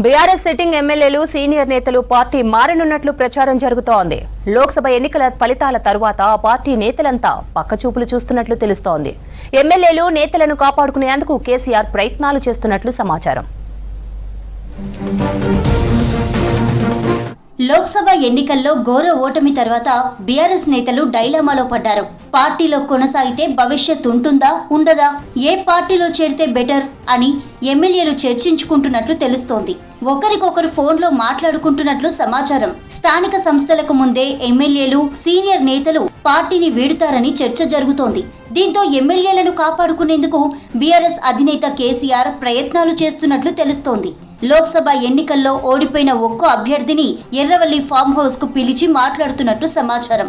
BRS sitting ఎమ్మెల్యేలు senior నేతలు party మారనున్నట్లు ప్రచారం జరుగుతోంది. లోక్సభ ఎన్నికల ఫలితాల తరువాత ఆ పార్టీ నేతలంతా పక్కచూపులు చూస్తున్నట్లు తెలుస్తోంది. ఎమ్మెల్యేలు నేతలను కాపాడుకునేందుకు కేసీఆర్ ప్రయత్నాలు చేస్తున్నట్లు సమాచారం. లోక్సభ ఎన్నికల్లో ఘోర ఓటమి తర్వాత బీఆర్ఎస్ నేతలు డైలమాలో పడ్డారు. పార్టీలో కొనసాగితే భవిష్యత్ ఉంటుందా ఉండదా, ఏ పార్టీలో చేరితే బెటర్ అని ఎమ్మెల్యేలు చర్చించుకుంటున్నట్లు తెలుస్తోంది. ఒకరికొకరు ఫోన్లో మాట్లాడుకుంటున్నట్లు సమాచారం. స్థానిక సంస్థలకు ముందే ఎమ్మెల్యేలు సీనియర్ నేతలు పార్టీని వీడుతారని చర్చ జరుగుతోంది. దీంతో ఎమ్మెల్యేలను కాపాడుకునేందుకు బీఆర్ఎస్ అధినేత కేసీఆర్ ప్రయత్నాలు చేస్తున్నట్లు తెలుస్తోంది. లోక్సభ ఎన్నికల్లో ఓడిపోయిన ఒక్క అభ్యర్థిని ఎర్రవల్లి ఫామ్ హౌస్ కు పిలిచి మాట్లాడుతున్నట్టు సమాచారం.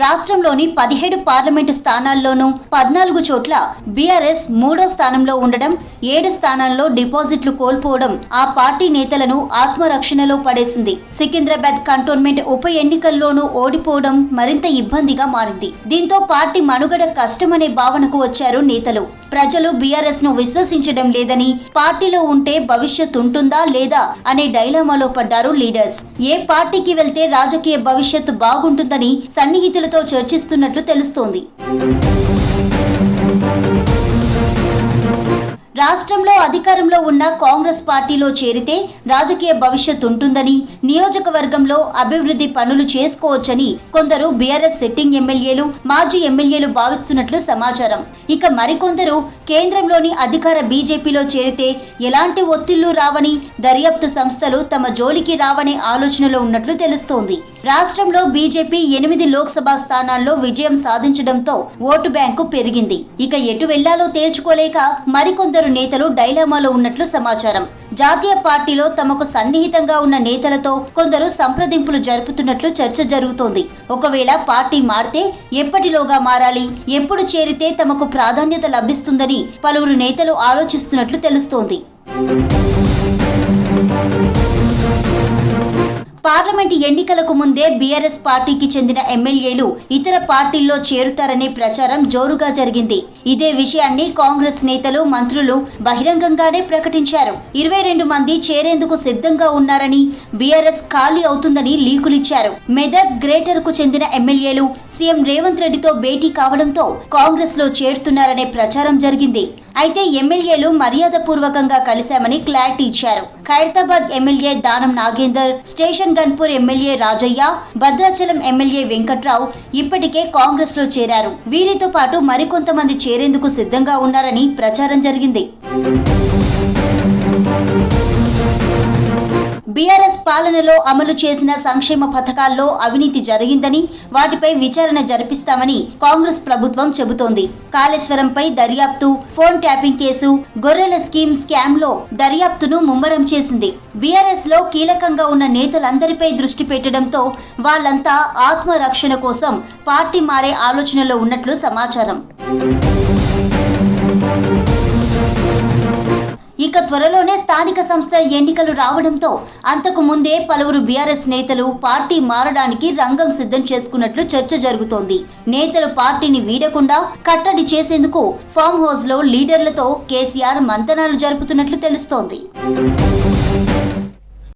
రాష్ట్రంలోని 17 పార్లమెంటు స్థానాల్లోనూ 14 చోట్ల బీఆర్ఎస్ 3వ స్థానంలో ఉండడం, 7 స్థానాల్లో డిపాజిట్లు కోల్పోవడం ఆ పార్టీ నేతలను ఆత్మరక్షణలో పడేసింది. సికింద్రాబాద్ కంటోన్మెంట్ ఉప ఎన్నికల్లోనూ ఓడిపోవడం మరింత ఇబ్బందిగా మారింది. దీంతో పార్టీ మనుగడ కష్టమనే భావనకు వచ్చారు నేతలు. ప్రజలు బీఆర్ఎస్ ను విశ్వసించడం లేదని, పార్టీలో ఉంటే భవిష్యత్ ఉంటుందా లేదా అనే డైలమాలో పడ్డారు లీడర్స్. ఏ పార్టీకి వెళ్తే రాజకీయ భవిష్యత్తు బాగుంటుందని సన్నిహితులతో చర్చిస్తున్నట్లు తెలుస్తోంది. రాష్ట్రంలో అధికారంలో ఉన్న కాంగ్రెస్ పార్టీలో చేరితే రాజకీయ భవిష్యత్ ఉంటుందని, నియోజకవర్గంలో అభివృద్ధి పనులు చేసుకోవచ్చని కొందరు బీఆర్ఎస్ సిట్టింగ్ ఎమ్మెల్యేలు, మాజీ ఎమ్మెల్యేలు భావిస్తున్నట్లు సమాచారం. ఇక మరికొందరు కేంద్రంలోని అధికార బీజేపీలో చేరితే ఎలాంటి ఒత్తిళ్లు రావని, దర్యాప్తు సంస్థలు తమ జోలికి రావనే ఆలోచనలో ఉన్నట్లు తెలుస్తోంది. రాష్ట్రంలో బీజేపీ 8 లోక్సభ స్థానాల్లో విజయం సాధించడంతో ఓటు బ్యాంకు పెరిగింది. ఇక ఎటు వెళ్లాలో తేల్చుకోలేక మరికొందరు నేతలు డైలమాలో ఉన్నట్లు సమాచారం. జాతీయ పార్టీలో తమకు సన్నిహితంగా ఉన్న నేతలతో కొందరు సంప్రదింపులు జరుపుతున్నట్లు చర్చ జరుగుతోంది. ఒకవేళ పార్టీ మారితే ఎప్పటిలోగా మారాలి, ఎప్పుడు చేరితే తమకు ప్రాధాన్యత లభిస్తుందని పలువురు నేతలు ఆలోచిస్తున్నట్లు తెలుస్తోంది. పార్లమెంటు ఎన్నికలకు ముందే బీఆర్ఎస్ పార్టీకి చెందిన ఎమ్మెల్యేలు ఇతర పార్టీల్లో చేరుతారనే ప్రచారం జోరుగా జరిగింది. ఇదే విషయాన్ని కాంగ్రెస్ నేతలు, మంత్రులు బహిరంగంగానే ప్రకటించారు. 22 మంది చేరేందుకు సిద్ధంగా ఉన్నారని, బీఆర్ఎస్ ఖాళీ అవుతుందని లీకులిచ్చారు. మెదక్ గ్రేటర్ కు చెందిన ఎమ్మెల్యేలు సీఎం రేవంత్ రెడ్డితో భేటీ కావడంతో కాంగ్రెస్ లో చేరుతున్నారనే ప్రచారం జరిగింది. అయితే ఎమ్మెల్యేలు మర్యాదపూర్వకంగా కలిశామని క్లారిటీ ఇచ్చారు. Khairatabad MLA Danam Nagender, Station Ghanpur MLA Rajaiah, Bhadrachalam MLA Venkatrao ఇప్పటికే కాంగ్రెస్ లో చేరారు. వీరితో పాటు మరికొంతమంది చేరేందుకు సిద్ధంగా ఉన్నారని ప్రచారం జరిగింది. బీఆర్ఎస్ పాలనలో అమలు చేసిన సంక్షేమ పథకాల్లో అవినీతి జరిగిందని, వాటిపై విచారణ జరిపిస్తామని కాంగ్రెస్ ప్రభుత్వం చెబుతోంది. కాళేశ్వరంపై దర్యాప్తు, ఫోన్ ట్యాపింగ్ కేసు, గొర్రెల స్కామ్ లో దర్యాప్తును ముమ్మరం చేసింది. బీఆర్ఎస్ లో కీలకంగా ఉన్న నేతలందరిపై దృష్టి పెట్టడంతో వాళ్ళంతా ఆత్మరక్షణ కోసం పార్టీ మారే ఆలోచనలో ఉన్నట్లు సమాచారం. ఇక త్వరలోనే స్థానిక సంస్థల ఎన్నికలు రావడంతో అంతకు ముందే పలువురు బీఆర్ఎస్ నేతలు పార్టీ మారడానికి రంగం సిద్ధం చేసుకున్నట్లు చర్చ జరుగుతోంది. నేతలు పార్టీని వీడకుండా కట్టడి చేసేందుకు ఫామ్ హౌస్ లో లీడర్లతో కేసీఆర్ మంతనాలు జరుపుతున్నట్లు తెలుస్తోంది.